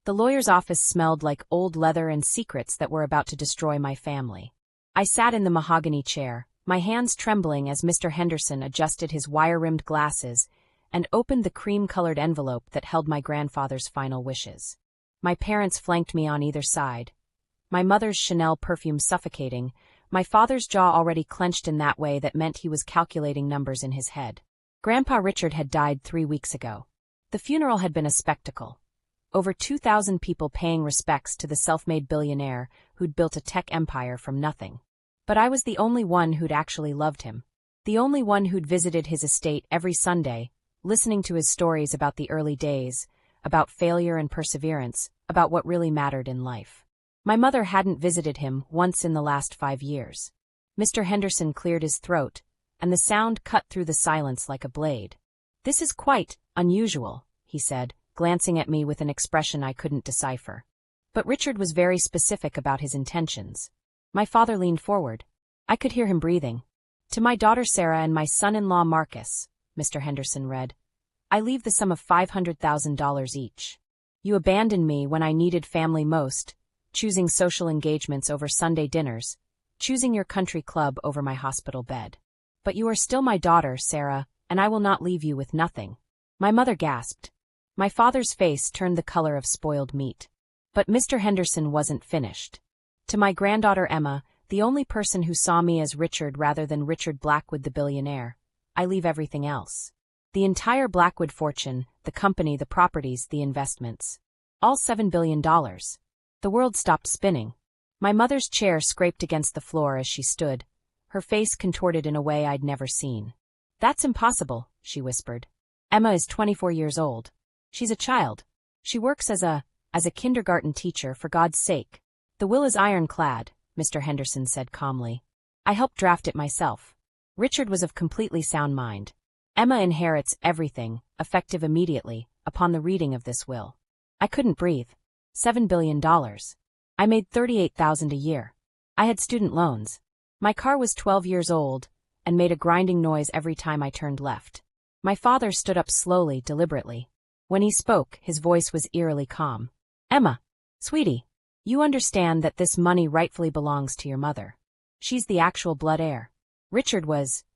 The lawyer's office smelled like old leather and secrets that were about to destroy my family. I sat in the mahogany chair, my hands trembling as Mr. Henderson adjusted his wire-rimmed glasses and opened the cream-colored envelope that held my grandfather's final wishes. My parents flanked me on either side. My mother's Chanel perfume suffocating, my father's jaw already clenched in that way that meant he was calculating numbers in his head. Grandpa Richard had died 3 weeks ago. The funeral had been a spectacle. Over 2,000 people paying respects to the self-made billionaire who'd built a tech empire from nothing. But I was the only one who'd actually loved him. The only one who'd visited his estate every Sunday, listening to his stories about the early days, about failure and perseverance, about what really mattered in life. My mother hadn't visited him once in the last 5 years. Mr. Henderson cleared his throat, and the sound cut through the silence like a blade. "This is quite unusual," he said, glancing at me with an expression I couldn't decipher. But Richard was very specific about his intentions. My father leaned forward. I could hear him breathing. "To my daughter Sarah and my son-in-law Marcus," Mr. Henderson read, "I leave the sum of $500,000 each. You abandoned me when I needed family most, choosing social engagements over Sunday dinners, choosing your country club over my hospital bed. But you are still my daughter, Sarah, and I will not leave you with nothing." My mother gasped. My father's face turned the color of spoiled meat. But Mr. Henderson wasn't finished. "To my granddaughter Emma, the only person who saw me as Richard rather than Richard Blackwood the billionaire, I leave everything else. The entire Blackwood fortune, the company, the properties, the investments. All $7 billion. The world stopped spinning. My mother's chair scraped against the floor as she stood, her face contorted in a way I'd never seen. "That's impossible," she whispered. "Emma is 24 years old. She's a child. She works as a kindergarten teacher, for God's sake." "The will is ironclad," Mr. Henderson said calmly. "I helped draft it myself. Richard was of completely sound mind. Emma inherits everything, effective immediately, upon the reading of this will." I couldn't breathe. $7 billion. I made $38,000 a year. I had student loans. My car was 12 years old and made a grinding noise every time I turned left. My father stood up slowly, deliberately. When he spoke, his voice was eerily calm. "Emma, sweetie, you understand that this money rightfully belongs to your mother. She's the actual blood heir. Richard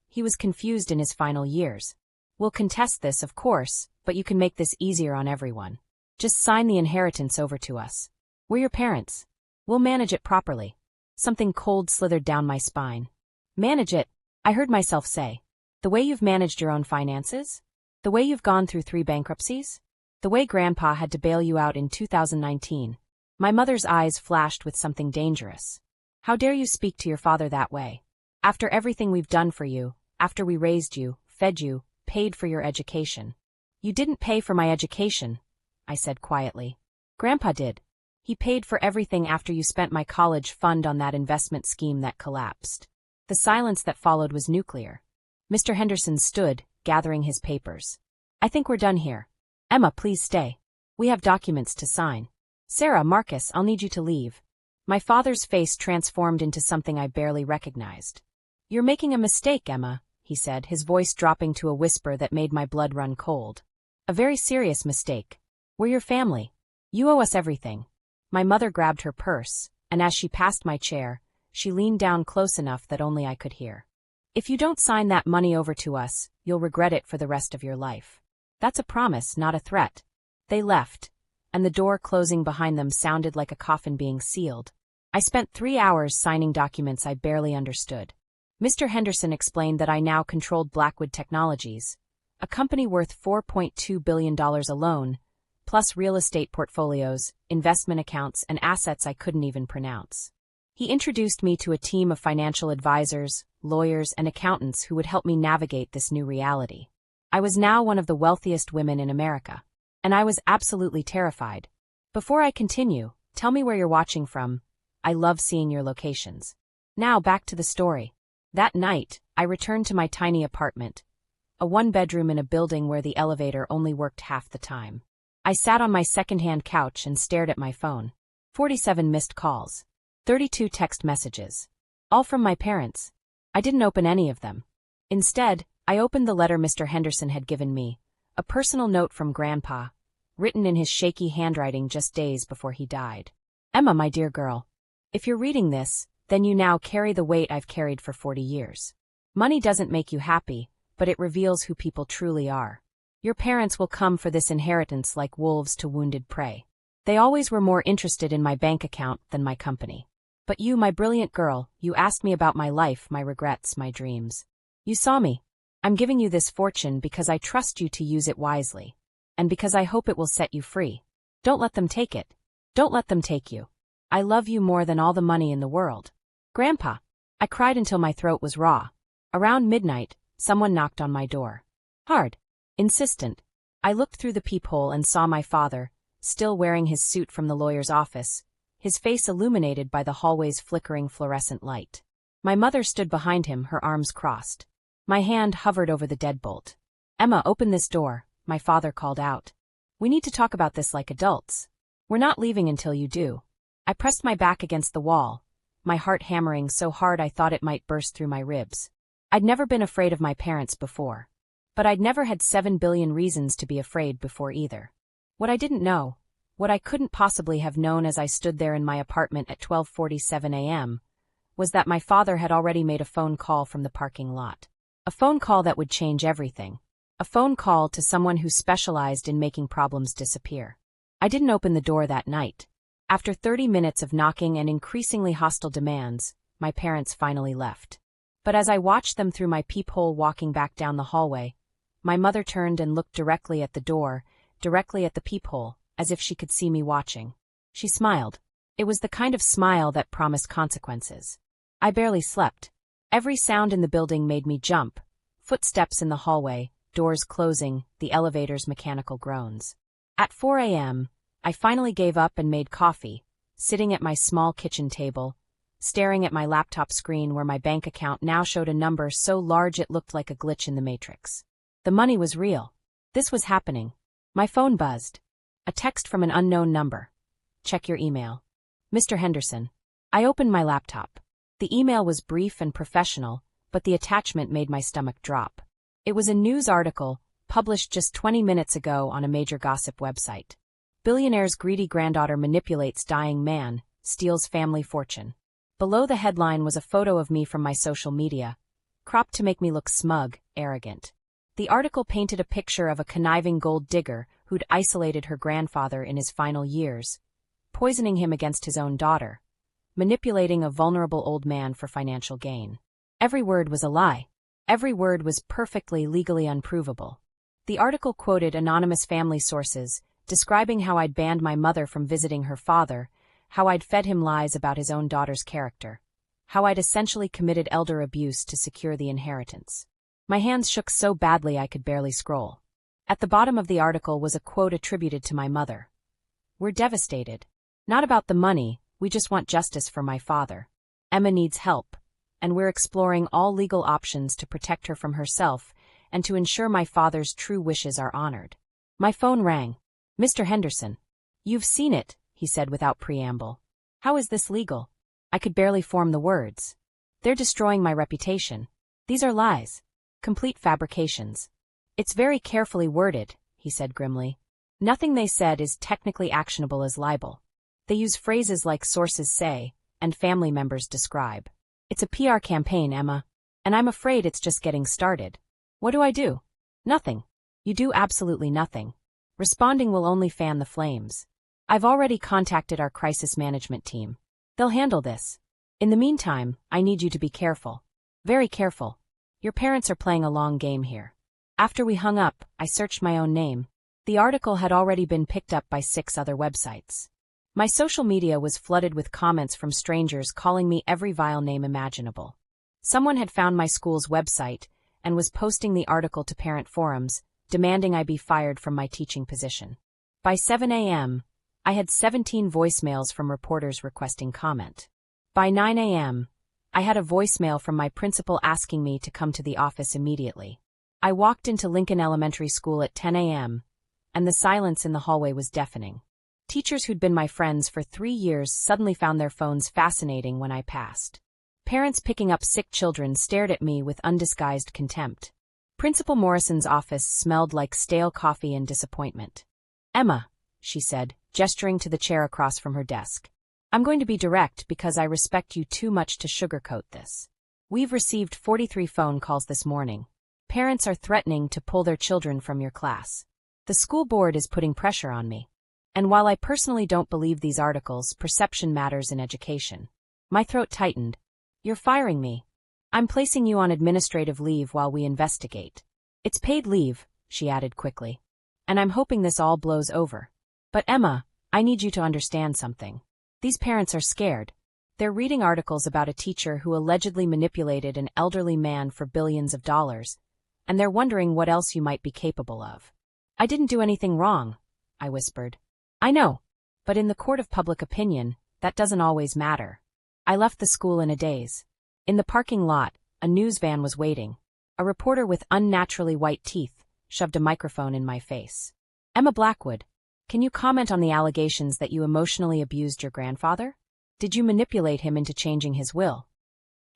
he was confused in his final years. We'll contest this, of course, but you can make this easier on everyone. Just sign the inheritance over to us. We're your parents. We'll manage it properly." Something cold slithered down my spine. "Manage it?" I heard myself say. "The way you've managed your own finances? The way you've gone through 3 bankruptcies? The way Grandpa had to bail you out in 2019. My mother's eyes flashed with something dangerous. "How dare you speak to your father that way? After everything we've done for you, after we raised you, fed you, paid for your education." "You didn't pay for my education," I said quietly. "Grandpa did. He paid for everything after you spent my college fund on that investment scheme that collapsed." The silence that followed was nuclear. Mr. Henderson stood, gathering his papers. "I think we're done here. Emma, please stay. We have documents to sign. Sarah, Marcus, I'll need you to leave." My father's face transformed into something I barely recognized. "You're making a mistake, Emma," he said, his voice dropping to a whisper that made my blood run cold. "A very serious mistake. We're your family. You owe us everything." My mother grabbed her purse, and as she passed my chair, she leaned down close enough that only I could hear. "If you don't sign that money over to us, you'll regret it for the rest of your life. That's a promise, not a threat." They left, and the door closing behind them sounded like a coffin being sealed. I spent 3 hours signing documents I barely understood. Mr. Henderson explained that I now controlled Blackwood Technologies, a company worth $4.2 billion alone, plus real estate portfolios, investment accounts, and assets I couldn't even pronounce. He introduced me to a team of financial advisors, lawyers, and accountants who would help me navigate this new reality. I was now one of the wealthiest women in America, and I was absolutely terrified. "Before I continue, tell me where you're watching from. I love seeing your locations." Now back to the story. That night, I returned to my tiny apartment, a 1-bedroom in a building where the elevator only worked half the time. I sat on my second-hand couch and stared at my phone. 47 missed calls. 32 text messages. All from my parents. I didn't open any of them. Instead, I opened the letter Mr. Henderson had given me, a personal note from Grandpa, written in his shaky handwriting just days before he died. Emma, my dear girl. If you're reading this, then you now carry the weight I've carried for 40 years. Money doesn't make you happy, but it reveals who people truly are. Your parents will come for this inheritance like wolves to wounded prey. They always were more interested in my bank account than my company. But you, my brilliant girl, you asked me about my life, my regrets, my dreams. You saw me. I'm giving you this fortune because I trust you to use it wisely. And because I hope it will set you free. Don't let them take it. Don't let them take you. I love you more than all the money in the world. Grandpa. I cried until my throat was raw. Around midnight, someone knocked on my door. Hard. Insistent. I looked through the peephole and saw my father, still wearing his suit from the lawyer's office, his face illuminated by the hallway's flickering fluorescent light. My mother stood behind him, her arms crossed. My hand hovered over the deadbolt. Emma, open this door, my father called out. We need to talk about this like adults. We're not leaving until you do. I pressed my back against the wall, my heart hammering so hard I thought it might burst through my ribs. I'd never been afraid of my parents before. But I'd never had 7 billion reasons to be afraid before either. What I didn't know, what I couldn't possibly have known as I stood there in my apartment at 12:47 a.m., was that my father had already made a phone call from the parking lot. A phone call that would change everything. A phone call to someone who specialized in making problems disappear. I didn't open the door that night. After 30 minutes of knocking and increasingly hostile demands, my parents finally left. But as I watched them through my peephole walking back down the hallway, my mother turned and looked directly at the door, directly at the peephole, as if she could see me watching. She smiled. It was the kind of smile that promised consequences. I barely slept. Every sound in the building made me jump. Footsteps in the hallway, doors closing, the elevator's mechanical groans. At 4 a.m., I finally gave up and made coffee, sitting at my small kitchen table, staring at my laptop screen where my bank account now showed a number so large it looked like a glitch in the Matrix. The money was real. This was happening. My phone buzzed. A text from an unknown number. Check your email. Mr. Henderson. I opened my laptop. The email was brief and professional, but the attachment made my stomach drop. It was a news article, published just 20 minutes ago on a major gossip website. Billionaire's greedy granddaughter manipulates dying man, steals family fortune. Below the headline was a photo of me from my social media, cropped to make me look smug, arrogant. The article painted a picture of a conniving gold digger who'd isolated her grandfather in his final years, poisoning him against his own daughter, manipulating a vulnerable old man for financial gain. Every word was a lie. Every word was perfectly legally unprovable. The article quoted anonymous family sources, describing how I'd banned my mother from visiting her father, how I'd fed him lies about his own daughter's character, how I'd essentially committed elder abuse to secure the inheritance. My hands shook so badly I could barely scroll. At the bottom of the article was a quote attributed to my mother. We're devastated. Not about the money, we just want justice for my father. Emma needs help, and we're exploring all legal options to protect her from herself and to ensure my father's true wishes are honored. My phone rang. Mr. Henderson. You've seen it, he said without preamble. How is this legal? I could barely form the words. They're destroying my reputation. These are lies. Complete fabrications. It's very carefully worded, he said grimly. Nothing they said is technically actionable as libel. They use phrases like sources say and family members describe. It's a PR campaign, Emma. And I'm afraid it's just getting started. What do I do? Nothing. You do absolutely nothing. Responding will only fan the flames. I've already contacted our crisis management team. They'll handle this. In the meantime, I need you to be careful. Very careful. Your parents are playing a long game here. After we hung up, I searched my own name. The article had already been picked up by 6 other websites. My social media was flooded with comments from strangers calling me every vile name imaginable. Someone had found my school's website and was posting the article to parent forums, demanding I be fired from my teaching position. By 7 a.m., I had 17 voicemails from reporters requesting comment. By 9 a.m., I had a voicemail from my principal asking me to come to the office immediately. I walked into Lincoln Elementary School at 10 a.m., and the silence in the hallway was deafening. Teachers who'd been my friends for 3 years suddenly found their phones fascinating when I passed. Parents picking up sick children stared at me with undisguised contempt. Principal Morrison's office smelled like stale coffee and disappointment. Emma, she said, gesturing to the chair across from her desk. I'm going to be direct because I respect you too much to sugarcoat this. We've received 43 phone calls this morning. Parents are threatening to pull their children from your class. The school board is putting pressure on me. And while I personally don't believe these articles, perception matters in education. My throat tightened. You're firing me. I'm placing you on administrative leave while we investigate. It's paid leave, she added quickly. And I'm hoping this all blows over. But Emma, I need you to understand something. These parents are scared. They're reading articles about a teacher who allegedly manipulated an elderly man for billions of dollars, and they're wondering what else you might be capable of. I didn't do anything wrong, I whispered. I know, but in the court of public opinion, that doesn't always matter. I left the school in a daze. In the parking lot, a news van was waiting. A reporter with unnaturally white teeth shoved a microphone in my face. Emma Blackwood, can you comment on the allegations that you emotionally abused your grandfather? Did you manipulate him into changing his will?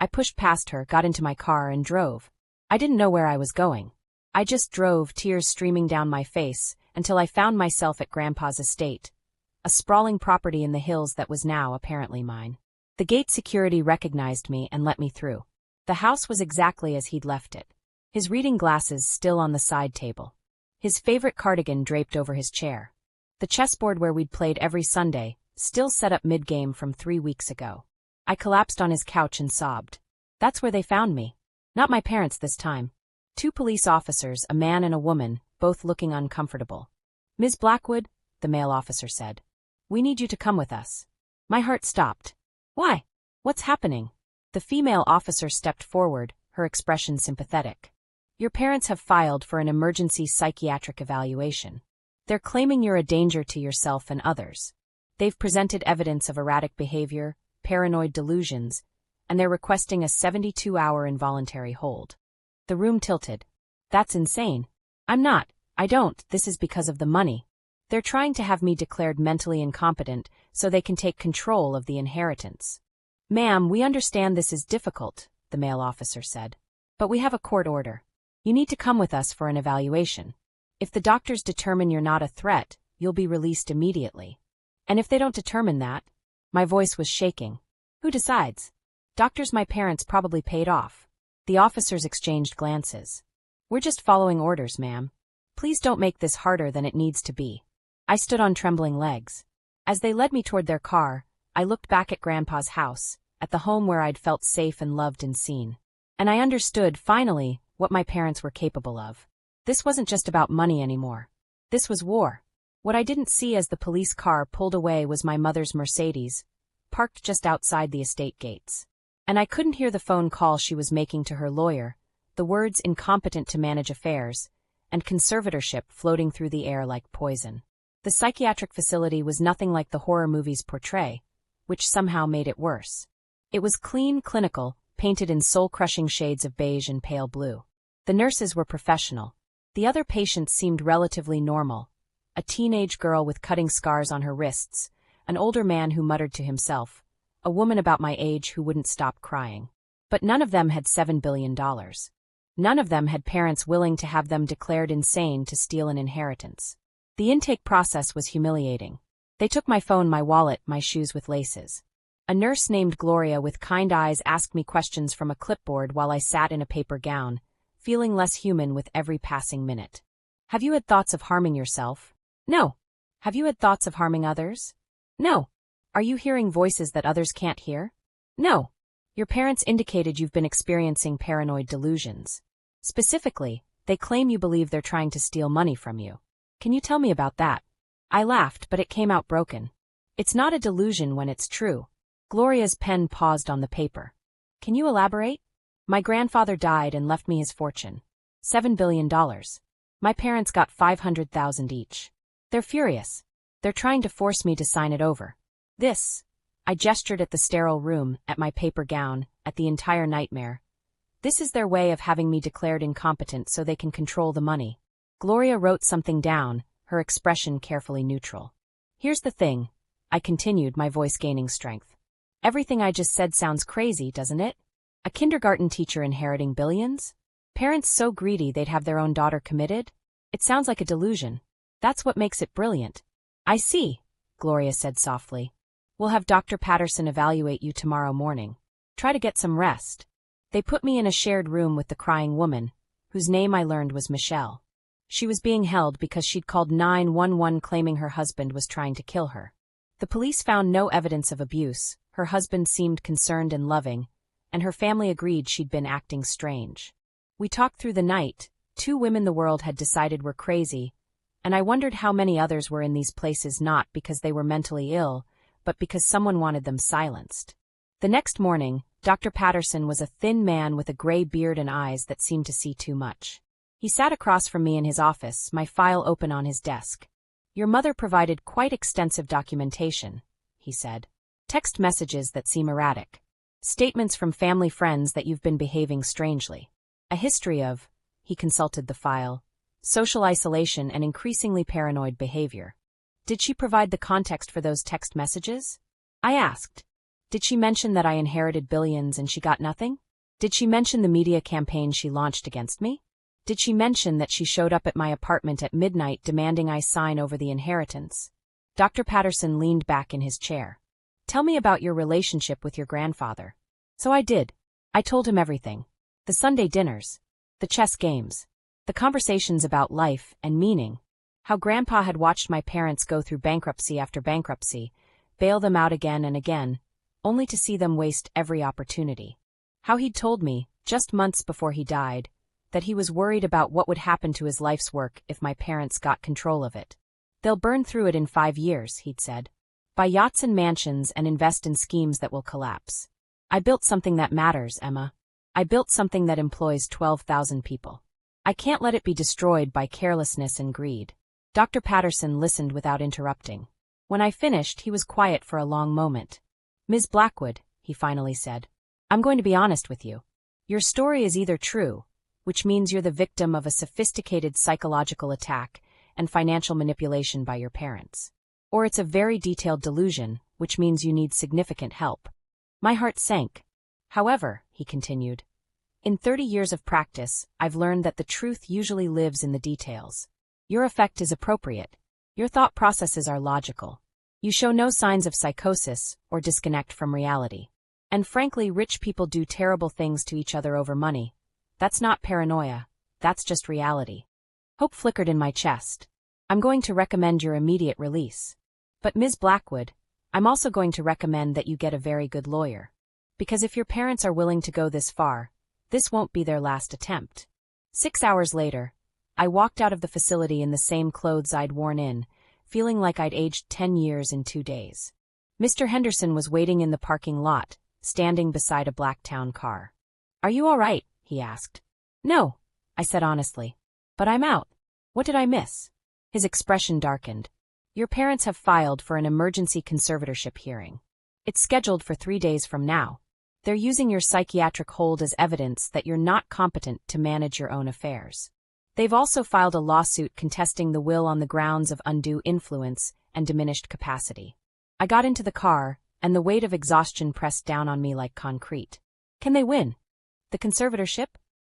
I pushed past her, got into my car, and drove. I didn't know where I was going. I just drove, tears streaming down my face, until I found myself at Grandpa's estate, a sprawling property in the hills that was now apparently mine. The gate security recognized me and let me through. The house was exactly as he'd left it. His reading glasses still on the side table. His favorite cardigan draped over his chair. The chessboard where we'd played every Sunday, still set up mid-game from 3 weeks ago. I collapsed on his couch and sobbed. That's where they found me. Not my parents this time. 2 police officers, a man and a woman, both looking uncomfortable. Ms. Blackwood, the male officer said. We need you to come with us. My heart stopped. Why? What's happening? The female officer stepped forward, her expression sympathetic. Your parents have filed for an emergency psychiatric evaluation. They're claiming you're a danger to yourself and others. They've presented evidence of erratic behavior, paranoid delusions, and they're requesting a 72-hour involuntary hold. The room tilted. That's insane. I don't, this is because of the money. They're trying to have me declared mentally incompetent so they can take control of the inheritance. Ma'am, we understand this is difficult, the male officer said. But we have a court order. You need to come with us for an evaluation. If the doctors determine you're not a threat, you'll be released immediately. And if they don't determine that? My voice was shaking. Who decides? Doctors my parents probably paid off. The officers exchanged glances. We're just following orders, ma'am. Please don't make this harder than it needs to be. I stood on trembling legs. As they led me toward their car, I looked back at Grandpa's house, at the home where I'd felt safe and loved and seen. And I understood, finally, what my parents were capable of. This wasn't just about money anymore. This was war. What I didn't see as the police car pulled away was my mother's Mercedes, parked just outside the estate gates. And I couldn't hear the phone call she was making to her lawyer, the words incompetent to manage affairs, and conservatorship floating through the air like poison. The psychiatric facility was nothing like the horror movies portray, which somehow made it worse. It was clean, clinical, painted in soul-crushing shades of beige and pale blue. The nurses were professional. The other patients seemed relatively normal. A teenage girl with cutting scars on her wrists, an older man who muttered to himself, a woman about my age who wouldn't stop crying. But none of them had $7 billion. None of them had parents willing to have them declared insane to steal an inheritance. The intake process was humiliating. They took my phone, my wallet, my shoes with laces. A nurse named Gloria with kind eyes asked me questions from a clipboard while I sat in a paper gown, feeling less human with every passing minute. Have you had thoughts of harming yourself? No. Have you had thoughts of harming others? No. Are you hearing voices that others can't hear? No. Your parents indicated you've been experiencing paranoid delusions. Specifically, they claim you believe they're trying to steal money from you. Can you tell me about that? I laughed, but it came out broken. It's not a delusion when it's true. Gloria's pen paused on the paper. Can you elaborate? My grandfather died and left me his fortune. $7 billion. My parents got $500,000 each. They're furious. They're trying to force me to sign it over. This. I gestured at the sterile room, at my paper gown, at the entire nightmare. This is their way of having me declared incompetent so they can control the money. Gloria wrote something down, her expression carefully neutral. Here's the thing, I continued, my voice gaining strength. Everything I just said sounds crazy, doesn't it? A kindergarten teacher inheriting billions? Parents so greedy they'd have their own daughter committed? It sounds like a delusion. That's what makes it brilliant. I see, Gloria said softly. We'll have Dr. Patterson evaluate you tomorrow morning. Try to get some rest. They put me in a shared room with the crying woman, whose name I learned was Michelle. She was being held because she'd called 911 claiming her husband was trying to kill her. The police found no evidence of abuse, her husband seemed concerned and loving, and her family agreed she'd been acting strange. We talked through the night, 2 women the world had decided were crazy, and I wondered how many others were in these places not because they were mentally ill, but because someone wanted them silenced. The next morning, Dr. Patterson was a thin man with a gray beard and eyes that seemed to see too much. He sat across from me in his office, my file open on his desk. Your mother provided quite extensive documentation, he said. Text messages that seem erratic. Statements from family friends that you've been behaving strangely. A history of, he consulted the file, social isolation and increasingly paranoid behavior. Did she provide the context for those text messages? I asked. Did she mention that I inherited billions and she got nothing? Did she mention the media campaign she launched against me? Did she mention that she showed up at my apartment at midnight demanding I sign over the inheritance? Dr. Patterson leaned back in his chair. Tell me about your relationship with your grandfather. So I did. I told him everything. The Sunday dinners. The chess games. The conversations about life and meaning. How Grandpa had watched my parents go through bankruptcy after bankruptcy, bail them out again and again, only to see them waste every opportunity. How he'd told me, just months before he died, that he was worried about what would happen to his life's work if my parents got control of it. They'll burn through it in 5 years, he'd said. Buy yachts and mansions and invest in schemes that will collapse. I built something that matters, Emma. I built something that employs 12,000 people. I can't let it be destroyed by carelessness and greed. Dr. Patterson listened without interrupting. When I finished, he was quiet for a long moment. Ms. Blackwood, he finally said, I'm going to be honest with you. Your story is either true, which means you're the victim of a sophisticated psychological attack and financial manipulation by your parents. Or it's a very detailed delusion, which means you need significant help. My heart sank. However, he continued, in 30 years of practice, I've learned that the truth usually lives in the details. Your effect is appropriate. Your thought processes are logical. You show no signs of psychosis or disconnect from reality. And frankly, rich people do terrible things to each other over money. That's not paranoia. That's just reality. Hope flickered in my chest. I'm going to recommend your immediate release. But Ms. Blackwood, I'm also going to recommend that you get a very good lawyer. Because if your parents are willing to go this far, this won't be their last attempt. 6 hours later, I walked out of the facility in the same clothes I'd worn in, feeling like I'd aged 10 years in 2 days. Mr. Henderson was waiting in the parking lot, standing beside a black town car. Are you all right? He asked. No, I said honestly. But I'm out. What did I miss? His expression darkened. Your parents have filed for an emergency conservatorship hearing. It's scheduled for 3 days from now. They're using your psychiatric hold as evidence that you're not competent to manage your own affairs. They've also filed a lawsuit contesting the will on the grounds of undue influence and diminished capacity. I got into the car, and the weight of exhaustion pressed down on me like concrete. Can they win? The conservatorship?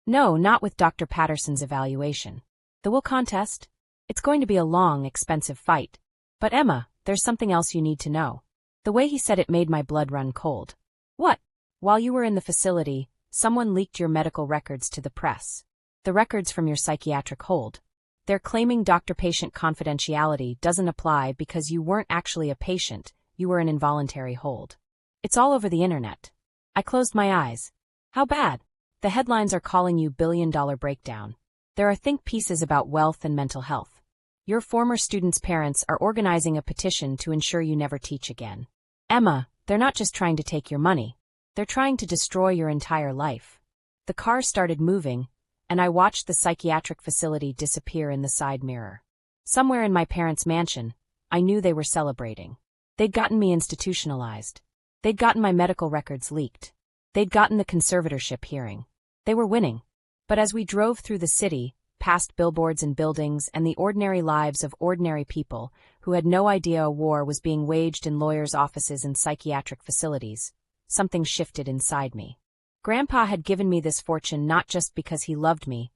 No, not with Dr. Patterson's evaluation. The will contest? It's going to be a long, expensive fight. But Emma, there's something else you need to know. The way he said it made my blood run cold. What? While you were in the facility, someone leaked your medical records to the press. The records from your psychiatric hold. They're claiming doctor-patient confidentiality doesn't apply because you weren't actually a patient, you were an involuntary hold. It's all over the internet. I closed my eyes. How bad? The headlines are calling you billion-dollar breakdown. There are think pieces about wealth and mental health. Your former students' parents are organizing a petition to ensure you never teach again. Emma, they're not just trying to take your money. They're trying to destroy your entire life. The car started moving, and I watched the psychiatric facility disappear in the side mirror. Somewhere in my parents' mansion, I knew they were celebrating. They'd gotten me institutionalized. They'd gotten my medical records leaked. They'd gotten the conservatorship hearing. They were winning. But as we drove through the city, past billboards and buildings and the ordinary lives of ordinary people who had no idea a war was being waged in lawyers' offices and psychiatric facilities, something shifted inside me. Grandpa had given me this fortune not just because he loved me,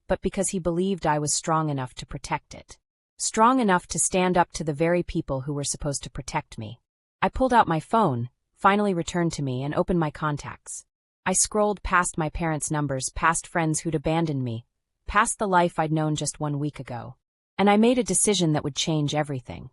but because he believed I was strong enough to protect it. strong enough to stand up to the very people who were supposed to protect me. I pulled out my phone, finally returned to me, and opened my contacts. I scrolled past my parents' numbers, past friends who'd abandoned me, past the life I'd known just 1 week ago. And I made a decision that would change everything.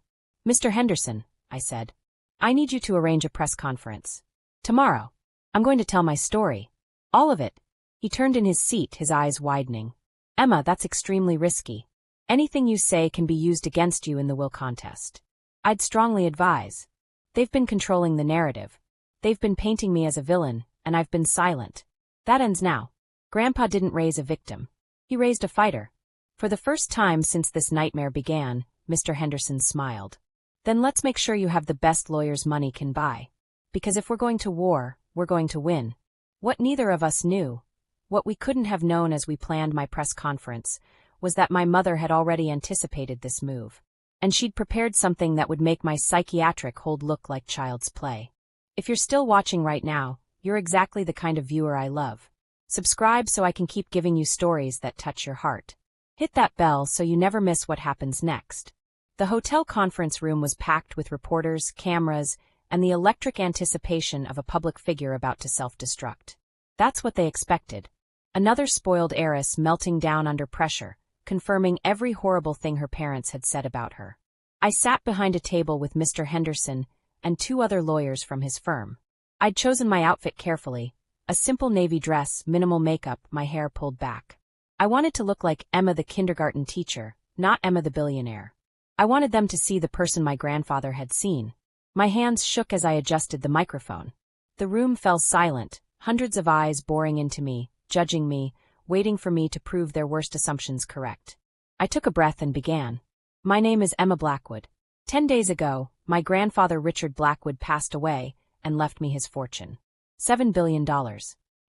"Mr. Henderson," I said, "I need you to arrange a press conference. Tomorrow. I'm going to tell my story. All of it." He turned in his seat, his eyes widening. "Emma, that's extremely risky. Anything you say can be used against you in the will contest. I'd strongly advise. They've been controlling the narrative. They've been painting me as a villain, and I've been silent. That ends now. Grandpa didn't raise a victim. He raised a fighter." For the first time since this nightmare began, Mr. Henderson smiled. "Then let's make sure you have the best lawyers money can buy. Because if we're going to war, we're going to win." What neither of us knew, what we couldn't have known as we planned my press conference, was that my mother had already anticipated this move. And she'd prepared something that would make my psychiatric hold look like child's play. If you're still watching right now, you're exactly the kind of viewer I love. Subscribe so I can keep giving you stories that touch your heart. Hit that bell so you never miss what happens next. The hotel conference room was packed with reporters, cameras, and the electric anticipation of a public figure about to self-destruct. That's what they expected. Another spoiled heiress melting down under pressure, confirming every horrible thing her parents had said about her. I sat behind a table with Mr. Henderson and 2 other lawyers from his firm. I'd chosen my outfit carefully, a simple navy dress, minimal makeup, my hair pulled back. I wanted to look like Emma the kindergarten teacher, not Emma the billionaire. I wanted them to see the person my grandfather had seen. My hands shook as I adjusted the microphone. The room fell silent, hundreds of eyes boring into me, judging me, waiting for me to prove their worst assumptions correct. I took a breath and began. "My name is Emma Blackwood. 10 days ago, my grandfather Richard Blackwood passed away and left me his fortune. $7 billion.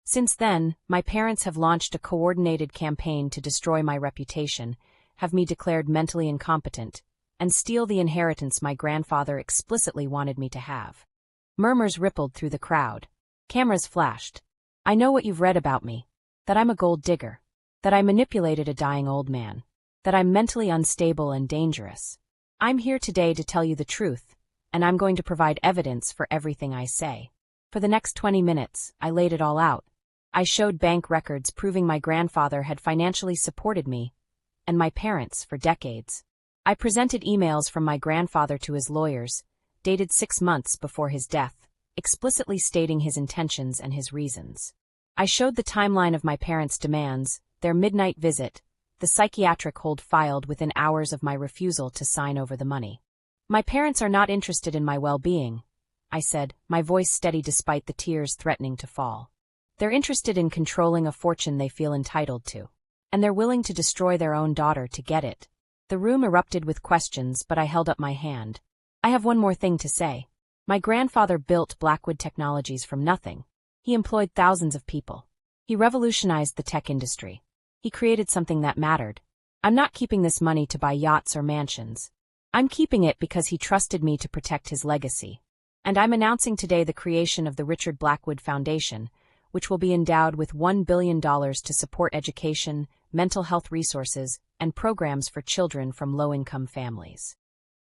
Since then, my parents have launched a coordinated campaign to destroy my reputation, have me declared mentally incompetent, and steal the inheritance my grandfather explicitly wanted me to have." Murmurs rippled through the crowd. Cameras flashed. "I know what you've read about me. That I'm a gold digger. That I manipulated a dying old man. That I'm mentally unstable and dangerous. I'm here today to tell you the truth, and I'm going to provide evidence for everything I say." For the next 20 minutes, I laid it all out. I showed bank records proving my grandfather had financially supported me, and my parents, for decades. I presented emails from my grandfather to his lawyers, dated 6 months before his death, explicitly stating his intentions and his reasons. I showed the timeline of my parents' demands, their midnight visit, the psychiatric hold filed within hours of my refusal to sign over the money. "My parents are not interested in my well-being," I said, my voice steady despite the tears threatening to fall. "They're interested in controlling a fortune they feel entitled to. And they're willing to destroy their own daughter to get it." The room erupted with questions, but I held up my hand. "I have one more thing to say. My grandfather built Blackwood Technologies from nothing. He employed thousands of people. He revolutionized the tech industry. He created something that mattered. I'm not keeping this money to buy yachts or mansions. I'm keeping it because he trusted me to protect his legacy. And I'm announcing today the creation of the Richard Blackwood Foundation, which will be endowed with $1 billion to support education, mental health resources, and programs for children from low-income families."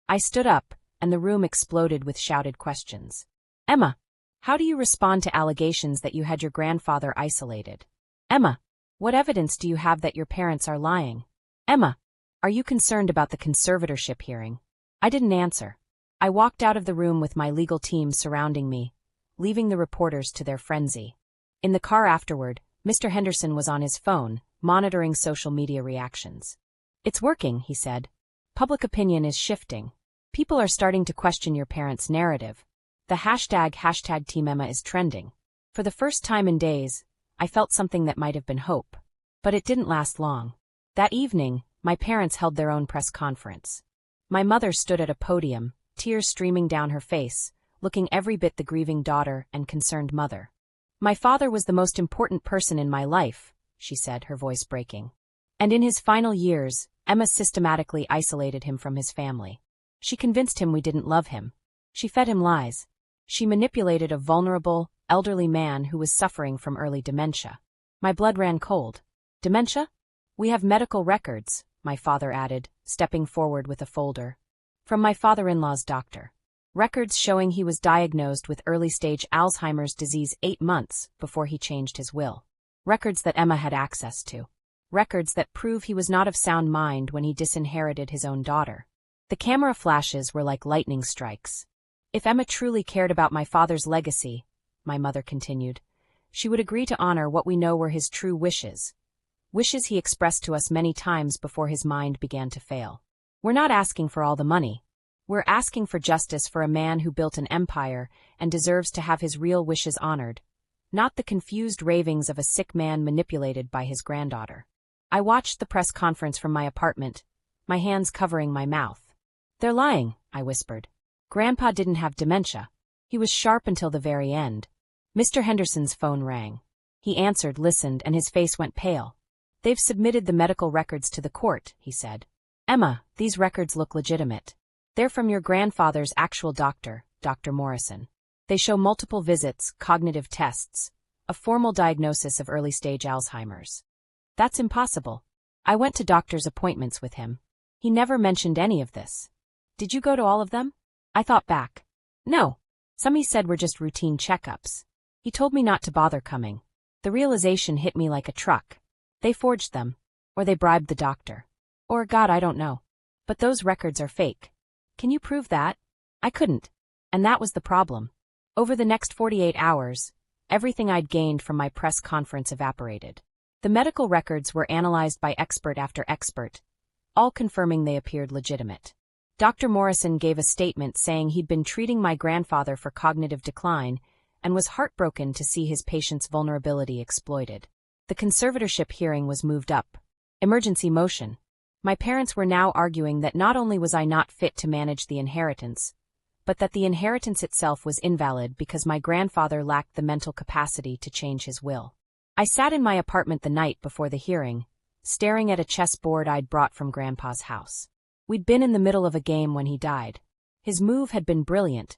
I stood up, and the room exploded with shouted questions. "Emma, how do you respond to allegations that you had your grandfather isolated? Emma, what evidence do you have that your parents are lying? Emma, are you concerned about the conservatorship hearing?" I didn't answer. I walked out of the room with my legal team surrounding me, leaving the reporters to their frenzy. In the car afterward, Mr. Henderson was on his phone, monitoring social media reactions. "It's working," he said. "Public opinion is shifting. People are starting to question your parents' narrative. The hashtag Team Emma is trending." For the first time in days, I felt something that might have been hope. But it didn't last long. That evening, my parents held their own press conference. My mother stood at a podium, tears streaming down her face, looking every bit the grieving daughter and concerned mother. "My father was the most important person in my life," she said, her voice breaking. "And in his final years, Emma systematically isolated him from his family. She convinced him we didn't love him. She fed him lies. She manipulated a vulnerable, elderly man who was suffering from early dementia." My blood ran cold. "Dementia? We have medical records. my father added, stepping forward with a folder. From my father-in-law's doctor. Records showing he was diagnosed with early-stage Alzheimer's disease 8 months before he changed his will. Records that Emma had access to. Records that prove he was not of sound mind when he disinherited his own daughter. The camera flashes were like lightning strikes. If Emma truly cared about my father's legacy, my mother continued, she would agree to honor what we know were his true wishes. Wishes he expressed to us many times before his mind began to fail. We're not asking for all the money. We're asking for justice for a man who built an empire and deserves to have his real wishes honored, not the confused ravings of a sick man manipulated by his granddaughter. I watched the press conference from my apartment, my hands covering my mouth. They're lying, I whispered. Grandpa didn't have dementia. He was sharp until the very end. Mr. Henderson's phone rang. He answered, listened, and his face went pale. They've submitted the medical records to the court, he said. Emma, these records look legitimate. They're from your grandfather's actual doctor, Dr. Morrison. They show multiple visits, cognitive tests, a formal diagnosis of early-stage Alzheimer's. That's impossible. I went to doctor's appointments with him. He never mentioned any of this. Did you go to all of them? I thought back. No. Some he said were just routine checkups. He told me not to bother coming. The realization hit me like a truck. They forged them. Or they bribed the doctor. Or God, I don't know. But those records are fake. Can you prove that? I couldn't. And that was the problem. Over the next 48 hours, everything I'd gained from my press conference evaporated. The medical records were analyzed by expert after expert, all confirming they appeared legitimate. Dr. Morrison gave a statement saying he'd been treating my grandfather for cognitive decline and was heartbroken to see his patient's vulnerability exploited. The conservatorship hearing was moved up. Emergency motion. My parents were now arguing that not only was I not fit to manage the inheritance, but that the inheritance itself was invalid because my grandfather lacked the mental capacity to change his will. I sat in my apartment the night before the hearing, staring at a chessboard I'd brought from Grandpa's house. We'd been in the middle of a game when he died. His move had been brilliant,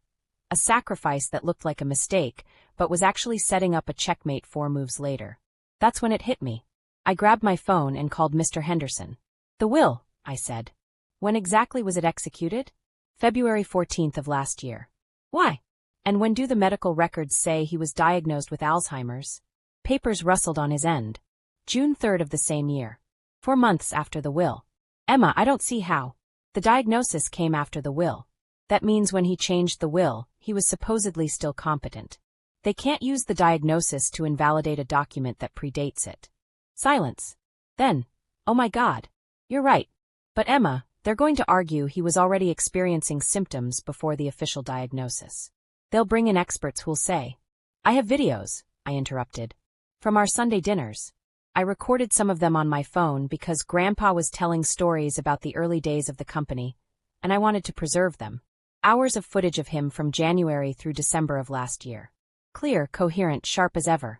a sacrifice that looked like a mistake, but was actually setting up a checkmate 4 moves later. That's when it hit me. I grabbed my phone and called Mr. Henderson. The will, I said. When exactly was it executed? February 14th of last year. Why? And when do the medical records say he was diagnosed with Alzheimer's? Papers rustled on his end. June 3rd of the same year. 4 months after the will. Emma, I don't see how. The diagnosis came after the will. That means when he changed the will, he was supposedly still competent. They can't use the diagnosis to invalidate a document that predates it. Silence. Then, oh my God. You're right. But Emma, they're going to argue he was already experiencing symptoms before the official diagnosis. They'll bring in experts who'll say, I have videos, I interrupted. From our Sunday dinners. I recorded some of them on my phone because Grandpa was telling stories about the early days of the company, and I wanted to preserve them. Hours of footage of him from January through December of last year. Clear, coherent, sharp as ever.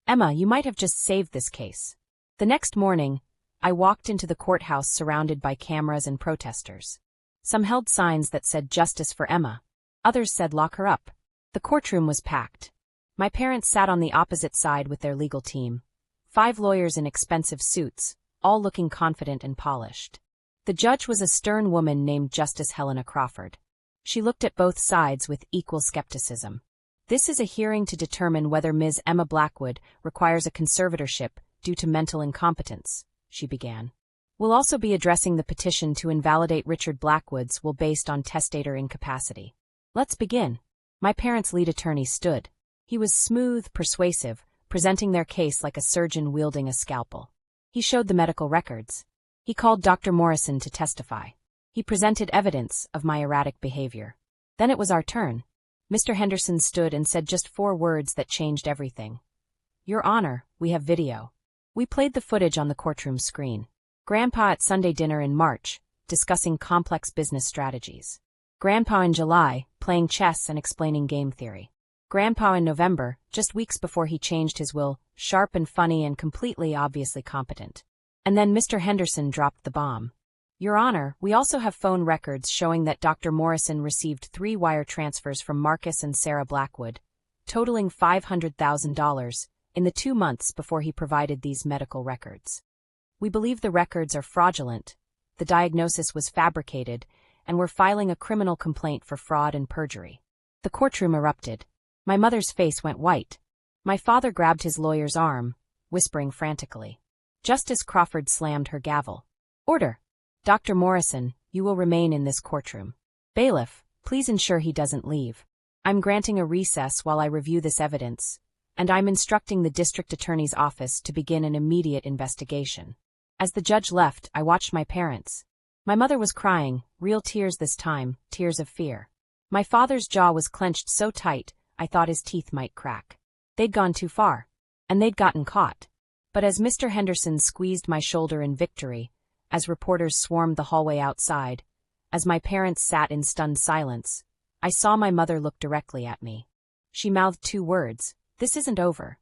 Emma, you might have just saved this case. The next morning, I walked into the courthouse surrounded by cameras and protesters. Some held signs that said justice for Emma. Others said lock her up. The courtroom was packed. My parents sat on the opposite side with their legal team. 5 lawyers in expensive suits, all looking confident and polished. The judge was a stern woman named Justice Helena Crawford. She looked at both sides with equal skepticism. This is a hearing to determine whether Ms. Emma Blackwood requires a conservatorship due to mental incompetence, she began. We'll also be addressing the petition to invalidate Richard Blackwood's will based on testator incapacity. Let's begin. My parents' lead attorney stood. He was smooth, persuasive, presenting their case like a surgeon wielding a scalpel. He showed the medical records. He called Dr. Morrison to testify. He presented evidence of my erratic behavior. Then it was our turn. Mr. Henderson stood and said just 4 words that changed everything. Your Honor, we have video. We played the footage on the courtroom screen. Grandpa at Sunday dinner in March, discussing complex business strategies. Grandpa in July, playing chess and explaining game theory. Grandpa in November, just weeks before he changed his will, sharp and funny and completely obviously competent. And then Mr. Henderson dropped the bomb. Your Honor, we also have phone records showing that Dr. Morrison received 3 wire transfers from Marcus and Sarah Blackwood, totaling $500,000, in the 2 months before he provided these medical records. We believe the records are fraudulent, the diagnosis was fabricated, and were filing a criminal complaint for fraud and perjury. The courtroom erupted. My mother's face went white. My father grabbed his lawyer's arm, whispering frantically. Justice Crawford slammed her gavel. Order! Dr. Morrison, you will remain in this courtroom. Bailiff, please ensure he doesn't leave. I'm granting a recess while I review this evidence, and I'm instructing the district attorney's office to begin an immediate investigation. As the judge left, I watched my parents. My mother was crying, real tears this time, tears of fear. My father's jaw was clenched so tight, I thought his teeth might crack. They'd gone too far. And they'd gotten caught. But as Mr. Henderson squeezed my shoulder in victory, as reporters swarmed the hallway outside, as my parents sat in stunned silence, I saw my mother look directly at me. She mouthed 2 words, "This isn't over."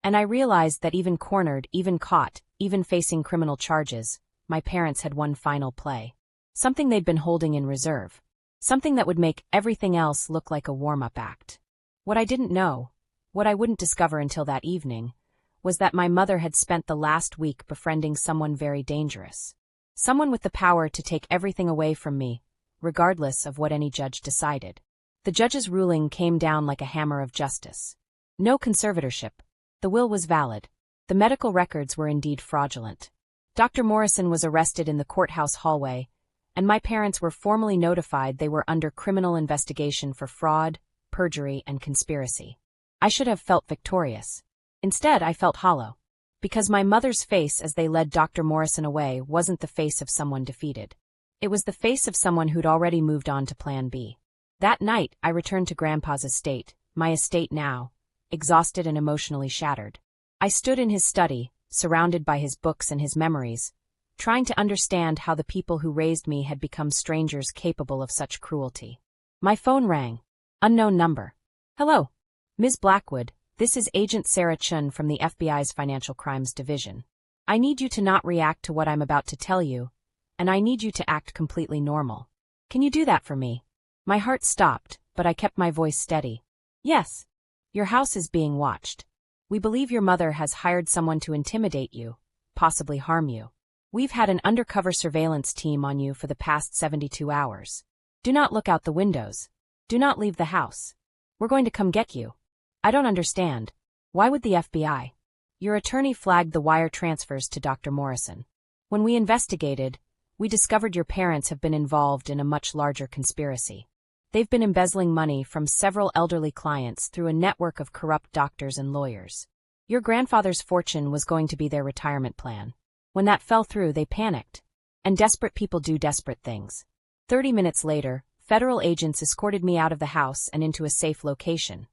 And I realized that even cornered, even caught, even facing criminal charges, my parents had one final play. Something they'd been holding in reserve. Something that would make everything else look like a warm-up act. What I didn't know, what I wouldn't discover until that evening, was that my mother had spent the last week befriending someone very dangerous. Someone with the power to take everything away from me, regardless of what any judge decided. The judge's ruling came down like a hammer of justice. No conservatorship. The will was valid. The medical records were indeed fraudulent. Dr. Morrison was arrested in the courthouse hallway, and my parents were formally notified they were under criminal investigation for fraud, perjury, and conspiracy. I should have felt victorious. Instead, I felt hollow. Because my mother's face as they led Dr. Morrison away wasn't the face of someone defeated. It was the face of someone who'd already moved on to Plan B. That night, I returned to Grandpa's estate, my estate now, exhausted and emotionally shattered. I stood in his study, surrounded by his books and his memories, trying to understand how the people who raised me had become strangers capable of such cruelty. My phone rang. Unknown number. Hello. Ms. Blackwood, this is Agent Sarah Chun from the FBI's Financial Crimes Division. I need you to not react to what I'm about to tell you, and I need you to act completely normal. Can you do that for me? My heart stopped, but I kept my voice steady. Yes. Your house is being watched. We believe your mother has hired someone to intimidate you, possibly harm you. We've had an undercover surveillance team on you for the past 72 hours. Do not look out the windows. Do not leave the house. We're going to come get you. I don't understand. Why would the FBI? Your attorney flagged the wire transfers to Dr. Morrison. When we investigated, we discovered your parents have been involved in a much larger conspiracy. They've been embezzling money from several elderly clients through a network of corrupt doctors and lawyers. Your grandfather's fortune was going to be their retirement plan. When that fell through, they panicked. And desperate people do desperate things. 30 minutes later, federal agents escorted me out of the house and into a safe location.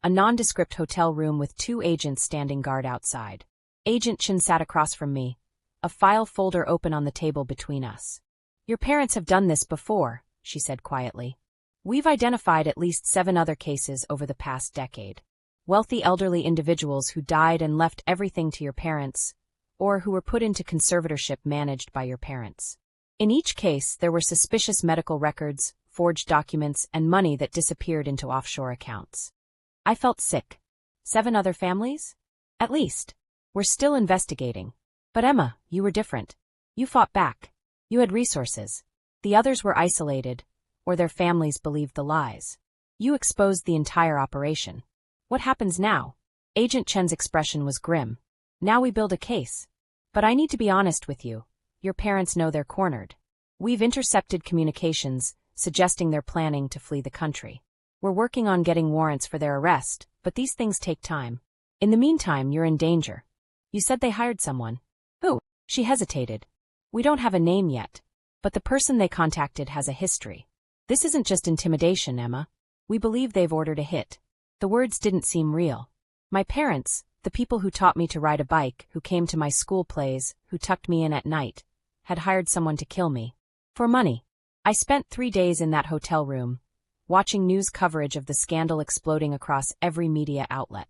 A nondescript hotel room with 2 agents standing guard outside. Agent Chin sat across from me, a file folder open on the table between us. Your parents have done this before, she said quietly. We've identified at least 7 other cases over the past decade. Wealthy elderly individuals who died and left everything to your parents, or who were put into conservatorship managed by your parents. In each case, there were suspicious medical records, forged documents, and money that disappeared into offshore accounts. I felt sick. 7 other families? At least. We're still investigating. But Emma, you were different. You fought back. You had resources. The others were isolated, or their families believed the lies. You exposed the entire operation. What happens now? Agent Chen's expression was grim. Now we build a case. But I need to be honest with you. Your parents know they're cornered. We've intercepted communications, suggesting they're planning to flee the country. We're working on getting warrants for their arrest, but these things take time. In the meantime, you're in danger. You said they hired someone. Who? She hesitated. We don't have a name yet. But the person they contacted has a history. This isn't just intimidation, Emma. We believe they've ordered a hit. The words didn't seem real. My parents, the people who taught me to ride a bike, who came to my school plays, who tucked me in at night, had hired someone to kill me. For money. I spent 3 days in that hotel room, watching news coverage of the scandal exploding across every media outlet.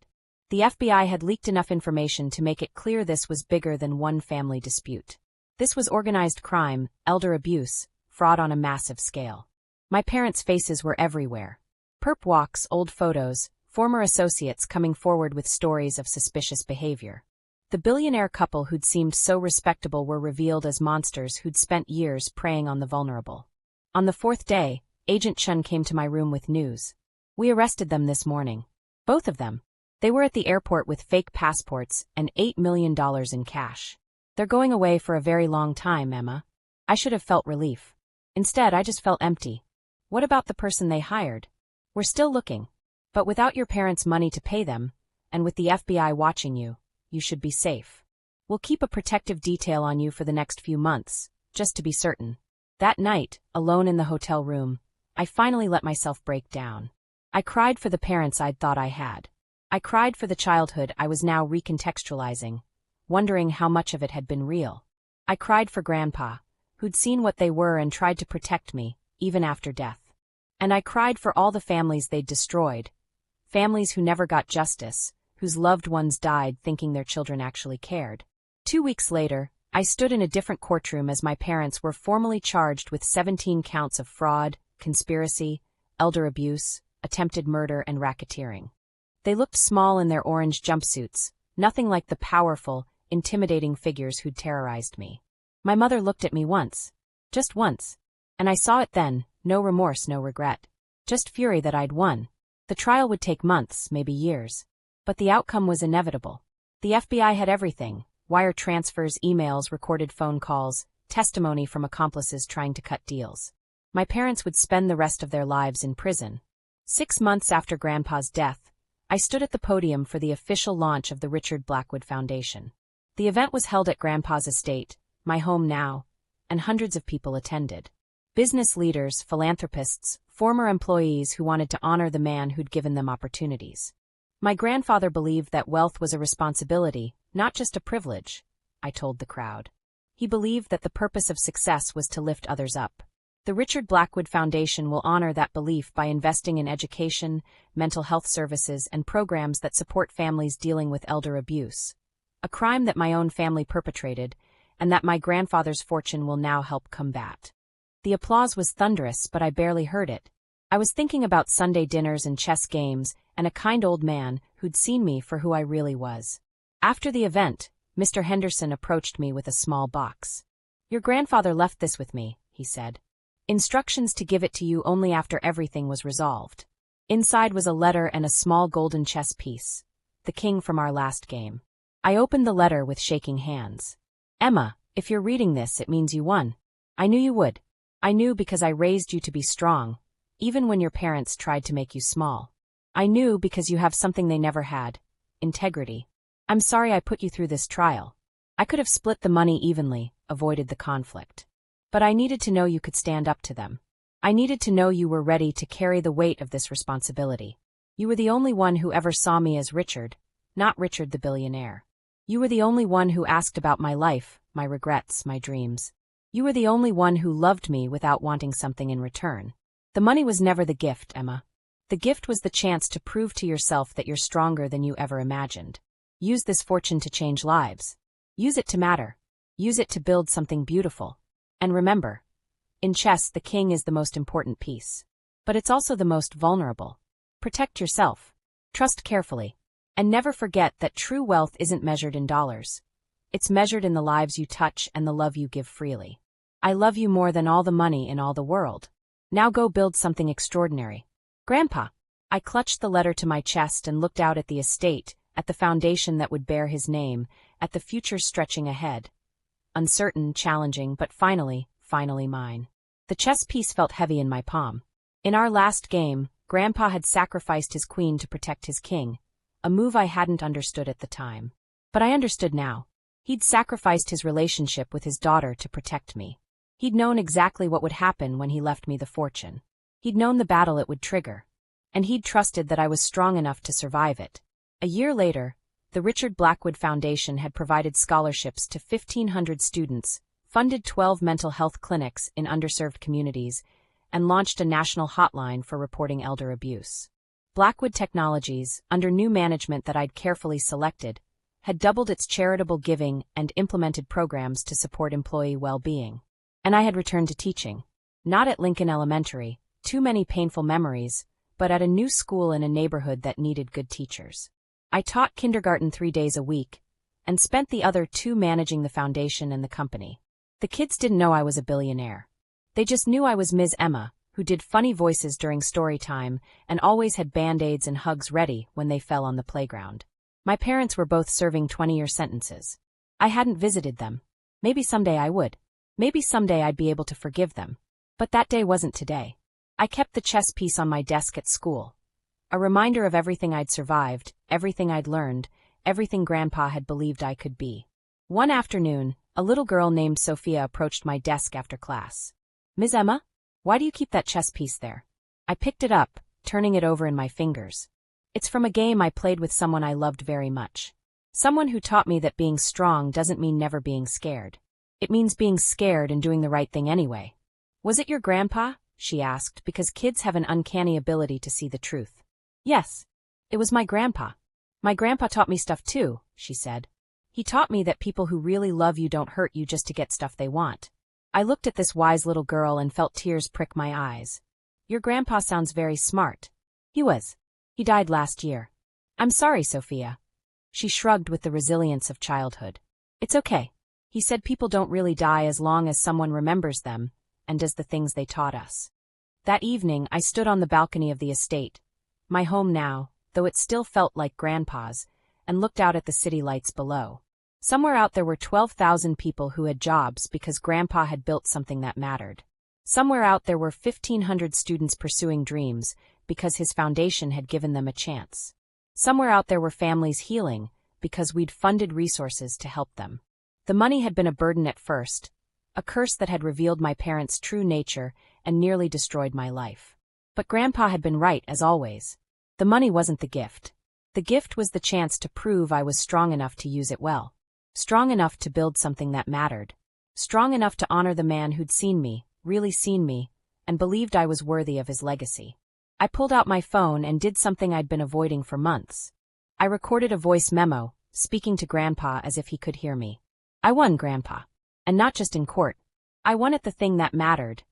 The FBI had leaked enough information to make it clear this was bigger than one family dispute. This was organized crime, elder abuse, fraud on a massive scale. My parents' faces were everywhere. Perp walks, old photos, former associates coming forward with stories of suspicious behavior. The billionaire couple who'd seemed so respectable were revealed as monsters who'd spent years preying on the vulnerable. On the fourth day, Agent Chun came to my room with news. We arrested them this morning. Both of them. They were at the airport with fake passports and $8 million in cash. They're going away for a very long time, Emma. I should have felt relief. Instead, I just felt empty. What about the person they hired? We're still looking. But without your parents' money to pay them, and with the FBI watching you, you should be safe. We'll keep a protective detail on you for the next few months, just to be certain. That night, alone in the hotel room, I finally let myself break down. I cried for the parents I'd thought I had. I cried for the childhood I was now recontextualizing, wondering how much of it had been real. I cried for Grandpa, who'd seen what they were and tried to protect me, even after death. And I cried for all the families they'd destroyed, families who never got justice, whose loved ones died thinking their children actually cared. 2 weeks later, I stood in a different courtroom as my parents were formally charged with 17 counts of fraud, conspiracy, elder abuse, attempted murder, and racketeering. They looked small in their orange jumpsuits, nothing like the powerful, intimidating figures who'd terrorized me. My mother looked at me once. Just once. And I saw it then, no remorse, no regret. Just fury that I'd won. The trial would take months, maybe years. But the outcome was inevitable. The FBI had everything: wire transfers, emails, recorded phone calls, testimony from accomplices trying to cut deals. My parents would spend the rest of their lives in prison. 6 months after Grandpa's death, I stood at the podium for the official launch of the Richard Blackwood Foundation. The event was held at Grandpa's estate, my home now, and hundreds of people attended. Business leaders, philanthropists, former employees who wanted to honor the man who'd given them opportunities. My grandfather believed that wealth was a responsibility, not just a privilege, I told the crowd. He believed that the purpose of success was to lift others up. The Richard Blackwood Foundation will honor that belief by investing in education, mental health services, and programs that support families dealing with elder abuse, a crime that my own family perpetrated, and that my grandfather's fortune will now help combat. The applause was thunderous, but I barely heard it. I was thinking about Sunday dinners and chess games, and a kind old man who'd seen me for who I really was. After the event, Mr. Henderson approached me with a small box. "Your grandfather left this with me," he said. "Instructions to give it to you only after everything was resolved." Inside was a letter and a small golden chess piece, the king from our last game. I opened the letter with shaking hands. "Emma, if you're reading this, it means you won. I knew you would. I knew because I raised you to be strong, even when your parents tried to make you small. I knew because you have something they never had: integrity. I'm sorry I put you through this trial. I could have split the money evenly, avoided the conflict. But I needed to know you could stand up to them. I needed to know you were ready to carry the weight of this responsibility. You were the only one who ever saw me as Richard, not Richard the billionaire. You were the only one who asked about my life, my regrets, my dreams. You were the only one who loved me without wanting something in return. The money was never the gift, Emma. The gift was the chance to prove to yourself that you're stronger than you ever imagined. Use this fortune to change lives. Use it to matter. Use it to build something beautiful. And remember, in chess the king is the most important piece. But it's also the most vulnerable. Protect yourself. Trust carefully. And never forget that true wealth isn't measured in dollars. It's measured in the lives you touch and the love you give freely. I love you more than all the money in all the world. Now go build something extraordinary. Grandpa." I clutched the letter to my chest and looked out at the estate, at the foundation that would bear his name, at the future stretching ahead. Uncertain, challenging, but finally mine. The chess piece felt heavy in my palm. In our last game, Grandpa had sacrificed his queen to protect his king, a move I hadn't understood at the time. But I understood now. He'd sacrificed his relationship with his daughter to protect me. He'd known exactly what would happen when he left me the fortune. He'd known the battle it would trigger. And he'd trusted that I was strong enough to survive it. A year later, the Richard Blackwood Foundation had provided scholarships to 1,500 students, funded 12 mental health clinics in underserved communities, and launched a national hotline for reporting elder abuse. Blackwood Technologies, under new management that I'd carefully selected, had doubled its charitable giving and implemented programs to support employee well-being. And I had returned to teaching. Not at Lincoln Elementary, too many painful memories, but at a new school in a neighborhood that needed good teachers. I taught kindergarten 3 days a week, and spent the other 2 managing the foundation and the company. The kids didn't know I was a billionaire. They just knew I was Ms. Emma, who did funny voices during story time and always had band-aids and hugs ready when they fell on the playground. My parents were both serving 20-year sentences. I hadn't visited them. Maybe someday I would. Maybe someday I'd be able to forgive them. But that day wasn't today. I kept the chess piece on my desk at school. A reminder of everything I'd survived, everything I'd learned, everything Grandpa had believed I could be. One afternoon, a little girl named Sophia approached my desk after class. "Ms. Emma, why do you keep that chess piece there?" I picked it up, turning it over in my fingers. "It's from a game I played with someone I loved very much. Someone who taught me that being strong doesn't mean never being scared. It means being scared and doing the right thing anyway." "Was it your grandpa?" she asked, because kids have an uncanny ability to see the truth. "Yes. It was my grandpa. My grandpa taught me stuff too," she said. "He taught me that people who really love you don't hurt you just to get stuff they want." I looked at this wise little girl and felt tears prick my eyes. "Your grandpa sounds very smart." "He was. He died last year." "I'm sorry, Sophia." She shrugged with the resilience of childhood. "It's okay. He said people don't really die as long as someone remembers them and does the things they taught us." That evening, I stood on the balcony of the estate, my home now, though it still felt like Grandpa's, and looked out at the city lights below. Somewhere out there were 12,000 people who had jobs because Grandpa had built something that mattered. Somewhere out there were 1,500 students pursuing dreams because his foundation had given them a chance. Somewhere out there were families healing because we'd funded resources to help them. The money had been a burden at first, a curse that had revealed my parents' true nature and nearly destroyed my life. But Grandpa had been right, as always. The money wasn't the gift. The gift was the chance to prove I was strong enough to use it well. Strong enough to build something that mattered. Strong enough to honor the man who'd seen me, really seen me, and believed I was worthy of his legacy. I pulled out my phone and did something I'd been avoiding for months. I recorded a voice memo, speaking to Grandpa as if he could hear me. I won, Grandpa. And not just in court. I won at the thing that mattered.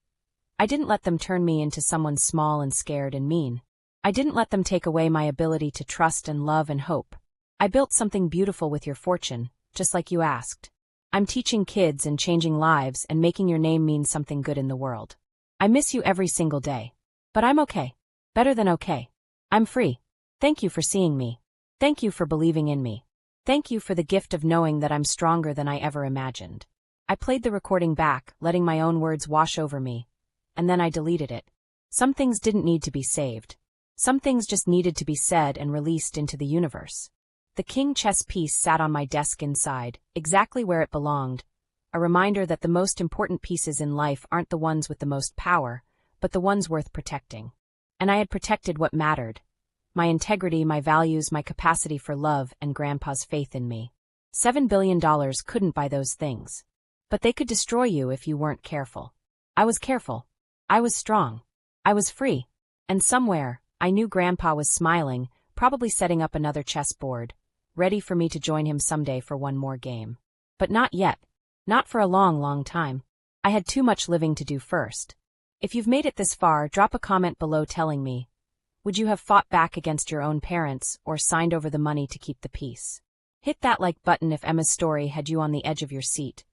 I didn't let them turn me into someone small and scared and mean. I didn't let them take away my ability to trust and love and hope. I built something beautiful with your fortune, just like you asked. I'm teaching kids and changing lives and making your name mean something good in the world. I miss you every single day. But I'm okay. Better than okay. I'm free. Thank you for seeing me. Thank you for believing in me. Thank you for the gift of knowing that I'm stronger than I ever imagined. I played the recording back, letting my own words wash over me, and then I deleted it. Some things didn't need to be saved. Some things just needed to be said and released into the universe. The king chess piece sat on my desk inside, exactly where it belonged, a reminder that the most important pieces in life aren't the ones with the most power, but the ones worth protecting. And I had protected what mattered. My integrity, my values, my capacity for love, and Grandpa's faith in me. $7 billion couldn't buy those things. But they could destroy you if you weren't careful. I was careful. I was strong. I was free. And somewhere, I knew Grandpa was smiling, probably setting up another chessboard, ready for me to join him someday for one more game. But not yet. Not for a long, long time. I had too much living to do first. If you've made it this far, drop a comment below telling me, would you have fought back against your own parents or signed over the money to keep the peace? Hit that like button if Emma's story had you on the edge of your seat.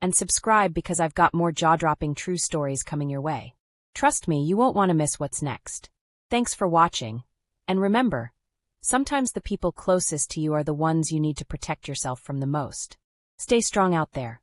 And subscribe because I've got more jaw-dropping true stories coming your way. Trust me, you won't want to miss what's next. Thanks for watching. And remember, sometimes the people closest to you are the ones you need to protect yourself from the most. Stay strong out there.